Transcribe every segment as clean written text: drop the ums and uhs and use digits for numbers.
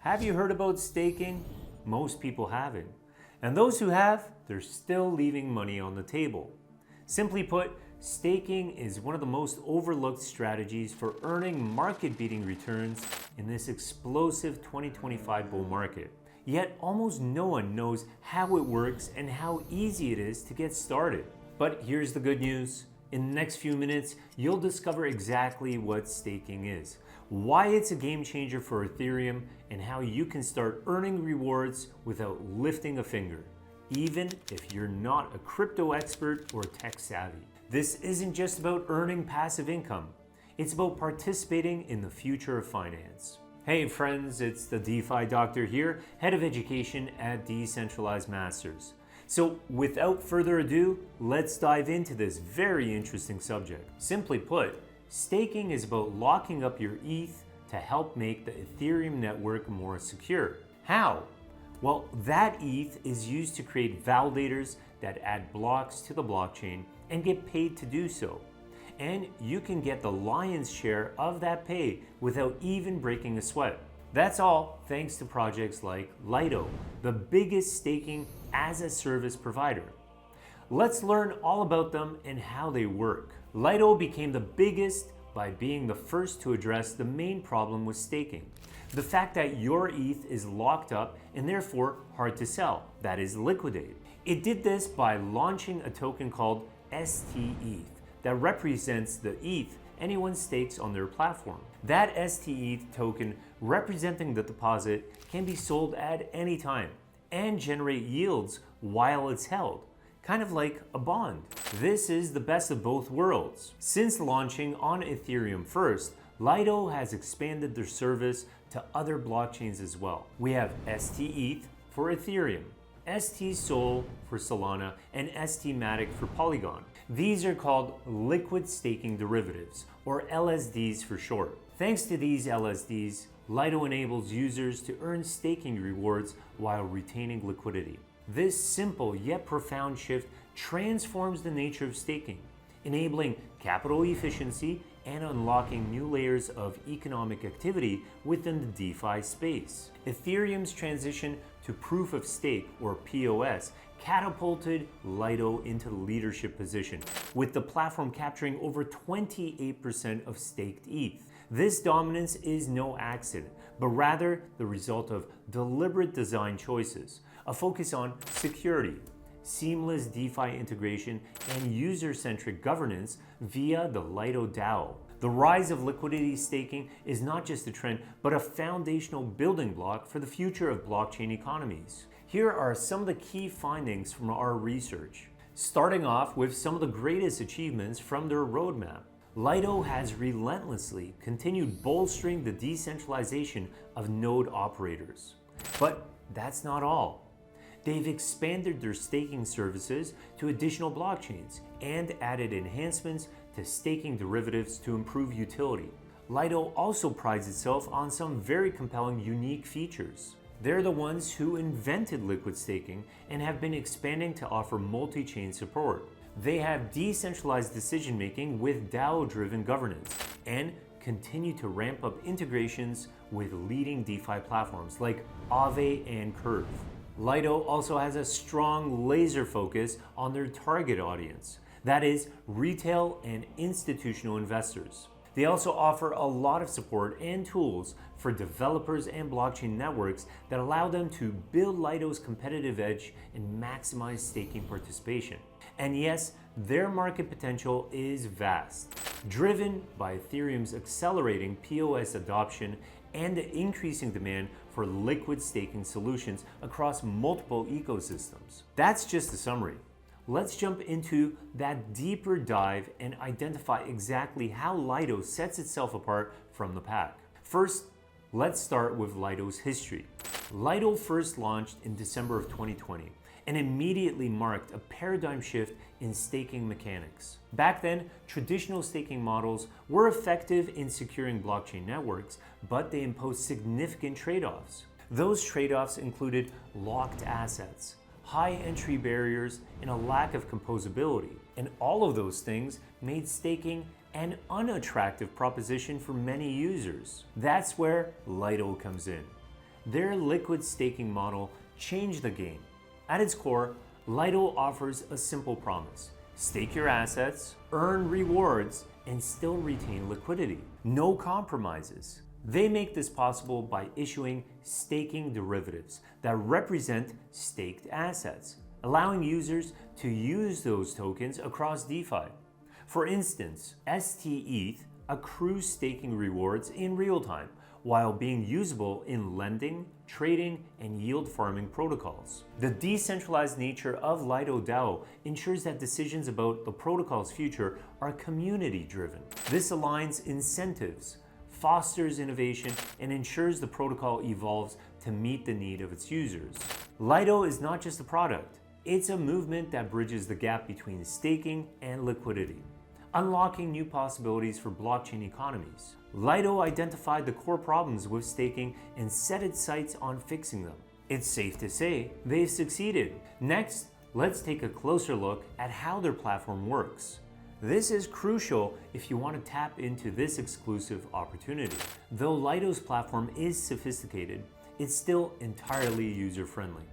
Have you heard about staking? Most people haven't. And those who have, they're still leaving money on the table. Simply put, staking is one of the most overlooked strategies for earning market-beating returns in this explosive 2025 bull market. Yet almost no one knows how it works and how easy it is to get started. But here's the good news. In the next few minutes, you'll discover exactly what staking is, why it's a game changer for Ethereum, and how you can start earning rewards without lifting a finger, even if you're not a crypto expert or tech savvy. This isn't just about earning passive income. It's about participating in the future of finance. Hey friends, it's the DeFi Doctor here, Head of Education at Decentralized Masters. So without further ado, let's dive into this very interesting subject. Simply put, staking is about locking up your ETH to help make the Ethereum network more secure. How? Well, that ETH is used to create validators that add blocks to the blockchain and get paid to do so. And you can get the lion's share of that pay without even breaking a sweat. That's all thanks to projects like Lido, the biggest staking as a service provider. Let's learn all about them and how they work. Lido became the biggest by being the first to address the main problem with staking. The fact that your ETH is locked up and therefore hard to sell, that is liquidate. It did this by launching a token called STETH that represents the ETH anyone stakes on their platform. That STETH token representing the deposit can be sold at any time and generate yields while it's held, kind of like a bond. This is the best of both worlds. Since launching on Ethereum first, Lido has expanded their service to other blockchains as well. We have STETH for Ethereum, STSol for Solana, and STmatic for Polygon. These are called liquid staking derivatives, or LSDs for short. Thanks to these LSDs, Lido enables users to earn staking rewards while retaining liquidity. This simple yet profound shift transforms the nature of staking, enabling capital efficiency and unlocking new layers of economic activity within the DeFi space. Ethereum's transition to proof of stake, or POS, catapulted Lido into the leadership position, with the platform capturing over 28% of staked ETH. This dominance is no accident, but rather the result of deliberate design choices, a focus on security, seamless DeFi integration, and user-centric governance via the Lido DAO. The rise of liquidity staking is not just a trend, but a foundational building block for the future of blockchain economies. Here are some of the key findings from our research. Starting off with some of the greatest achievements from their roadmap. Lido has relentlessly continued bolstering the decentralization of node operators. But that's not all. They've expanded their staking services to additional blockchains and added enhancements to staking derivatives to improve utility. Lido also prides itself on some very compelling unique features. They're the ones who invented liquid staking and have been expanding to offer multi-chain support. They have decentralized decision-making with DAO-driven governance and continue to ramp up integrations with leading DeFi platforms like Aave and Curve. Lido also has a strong laser focus on their target audience, that is, retail and institutional investors. They also offer a lot of support and tools for developers and blockchain networks that allow them to build Lido's competitive edge and maximize staking participation. And yes, their market potential is vast, driven by Ethereum's accelerating POS adoption and the increasing demand for liquid staking solutions across multiple ecosystems. That's just a summary. Let's jump into that deeper dive and identify exactly how Lido sets itself apart from the pack. First, let's start with Lido's history. Lido first launched in December of 2020 and immediately marked a paradigm shift in staking mechanics. Back then, traditional staking models were effective in securing blockchain networks, but they imposed significant trade-offs. Those trade-offs included locked assets, high entry barriers, and a lack of composability. And all of those things made staking an unattractive proposition for many users. That's where Lido comes in. Their liquid staking model changed the game. At its core, Lido offers a simple promise: stake your assets, earn rewards, and still retain liquidity. No compromises. They make this possible by issuing staking derivatives that represent staked assets, allowing users to use those tokens across DeFi. For instance, ETH accrues staking rewards in real time while being usable in lending, trading, and yield farming protocols. The decentralized nature of Lido DAO ensures that decisions about the protocol's future are community-driven. This aligns incentives, fosters innovation, and ensures the protocol evolves to meet the need of its users. Lido is not just a product, it's a movement that bridges the gap between staking and liquidity, unlocking new possibilities for blockchain economies. Lido identified the core problems with staking and set its sights on fixing them. It's safe to say they've succeeded. Next, let's take a closer look at how their platform works. This is crucial if you want to tap into this exclusive opportunity. Though Lido's platform is sophisticated, it's still entirely user-friendly.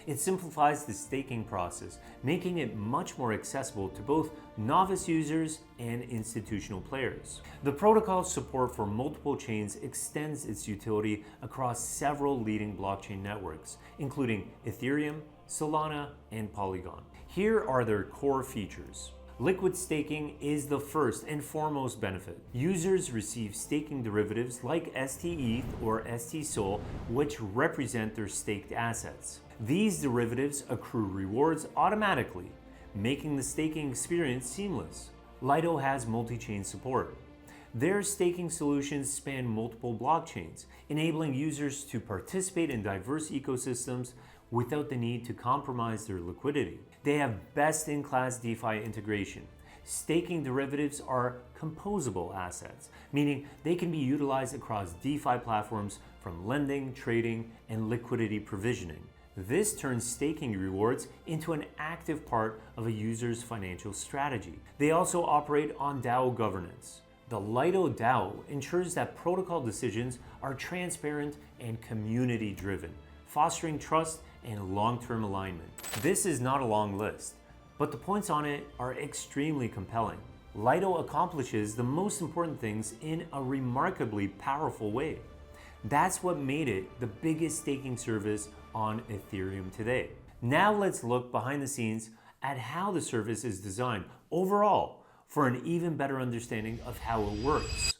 It simplifies the staking process, making it much more accessible to both novice users and institutional players. The protocol's support for multiple chains extends its utility across several leading blockchain networks, including Ethereum, Solana, and Polygon. Here are their core features. Liquid staking is the first and foremost benefit. Users receive staking derivatives like ETH or STSOL, which represent their staked assets. These derivatives accrue rewards automatically, making the staking experience seamless. Lido has multi-chain support. Their staking solutions span multiple blockchains, enabling users to participate in diverse ecosystems without the need to compromise their liquidity. They have best-in-class DeFi integration. Staking derivatives are composable assets, meaning they can be utilized across DeFi platforms from lending, trading, and liquidity provisioning. This turns staking rewards into an active part of a user's financial strategy. They also operate on DAO governance. The Lido DAO ensures that protocol decisions are transparent and community-driven, fostering trust and long-term alignment. This is not a long list, but the points on it are extremely compelling. Lido accomplishes the most important things in a remarkably powerful way. That's what made it the biggest staking service on Ethereum today. Now let's look behind the scenes at how the service is designed overall for an even better understanding of how it works.